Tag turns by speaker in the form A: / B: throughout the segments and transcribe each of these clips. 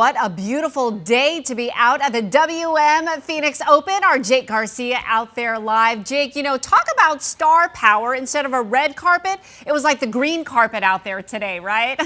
A: What a beautiful day to be out at the WM Phoenix Open. Our Jake Garcia out there live. Jake, talk about star power instead of a red carpet. It was like the green carpet out there today, right?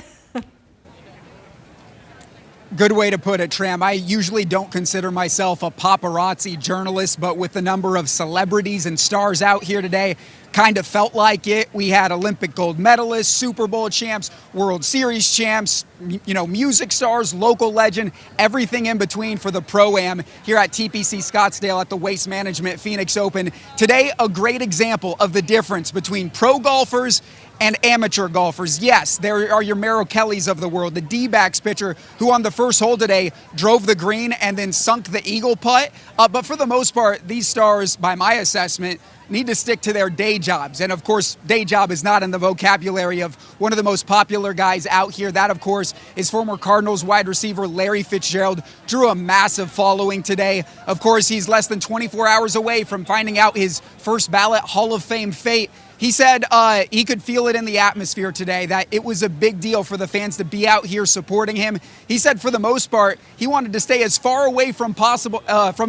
B: Good way to put it, Tram. I usually don't consider myself a paparazzi journalist, but with the number of celebrities and stars out here today, kind of felt like it. We had Olympic gold medalists, Super Bowl champs, World Series champs, music stars, local legend, everything in between for the Pro-Am here at TPC Scottsdale at the Waste Management Phoenix Open. Today, a great example of the difference between pro golfers and amateur golfers. Yes, there are your Merrill Kellys of the world, the D-backs pitcher who on the first hole today drove the green and then sunk the eagle putt. But for the most part, these stars, by my assessment, need to stick to their day jobs. And of course, day job is not in the vocabulary of one of the most popular guys out here. That, of course, is former Cardinals wide receiver Larry Fitzgerald. Drew a massive following today. Of course, he's less than 24 hours away from finding out his first ballot Hall of Fame fate. He said he could feel it in the atmosphere today, that it was a big deal for the fans to be out here supporting him. He said for the most part, he wanted to stay as far away from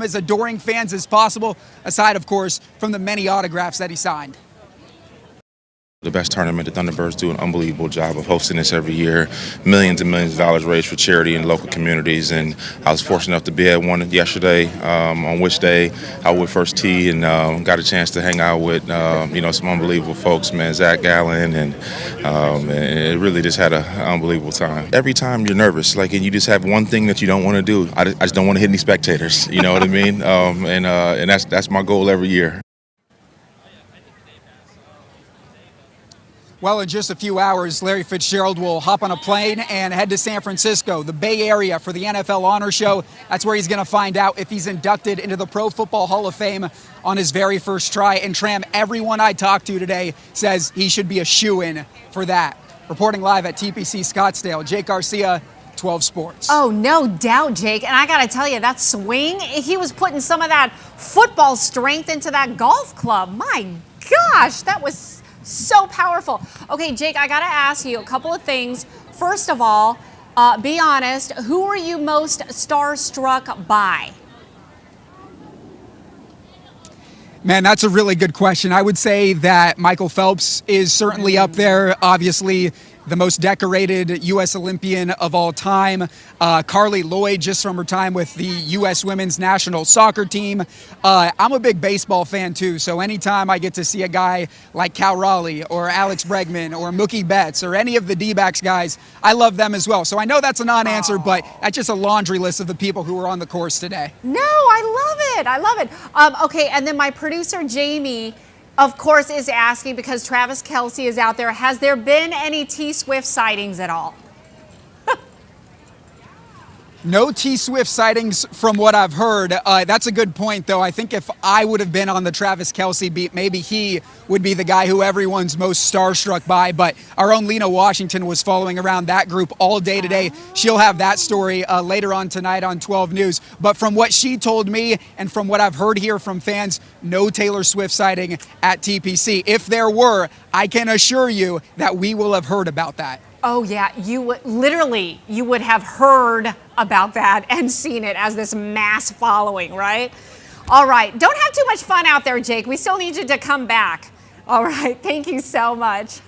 B: his adoring fans as possible, aside, of course, from the many autographs that he signed.
C: The best tournament. The Thunderbirds do an unbelievable job of hosting this every year. Millions and millions of dollars raised for charity in local communities, and I was fortunate enough to be at one yesterday, on which day I would first tee and got a chance to hang out with some unbelievable folks, man, Zach Gallen, and it really just had an unbelievable time. Every time you're nervous, and you just have one thing that you don't want to do. I just don't want to hit any spectators. You know what I mean? And that's my goal every year.
B: Well, in just a few hours, Larry Fitzgerald will hop on a plane and head to San Francisco, the Bay Area, for the NFL Honor Show. That's where he's going to find out if he's inducted into the Pro Football Hall of Fame on his very first try. And Tram, everyone I talked to today says he should be a shoo-in for that. Reporting live at TPC Scottsdale, Jake Garcia, 12 Sports.
A: Oh, no doubt, Jake. And I got to tell you, that swing, he was putting some of that football strength into that golf club. My gosh, that was so powerful. Okay, Jake, I got to ask you a couple of things. First of all, be honest, who are you most starstruck by?
B: Man, that's a really good question. I would say that Michael Phelps is certainly up there. Obviously, the most decorated U.S. Olympian of all time. Carly Lloyd, just from her time with the U.S. women's national soccer team. I'm a big baseball fan, too, so anytime I get to see a guy like Cal Raleigh or Alex Bregman or Mookie Betts or any of the D-backs guys, I love them as well. So I know that's a non-answer, but that's just a laundry list of the people who were on the course today.
A: No, I love it. I love it. Okay, and then my producer, Jamie, of course, is asking, because Travis Kelce is out there, has there been any T Swift sightings at all?
B: No T Swift sightings from what I've heard. That's a good point, though. I think if I would have been on the Travis Kelce beat, maybe he would be the guy who everyone's most starstruck by. But our own Lena Washington was following around that group all day today. She'll have that story later on tonight on 12 News. But from what she told me and from what I've heard here from fans, no Taylor Swift sighting at TPC. If there were, I can assure you that we will have heard about that.
A: Oh, yeah, you would have heard about that and seen it as this mass following, right? All right, don't have too much fun out there, Jake. We still need you to come back. All right, thank you so much.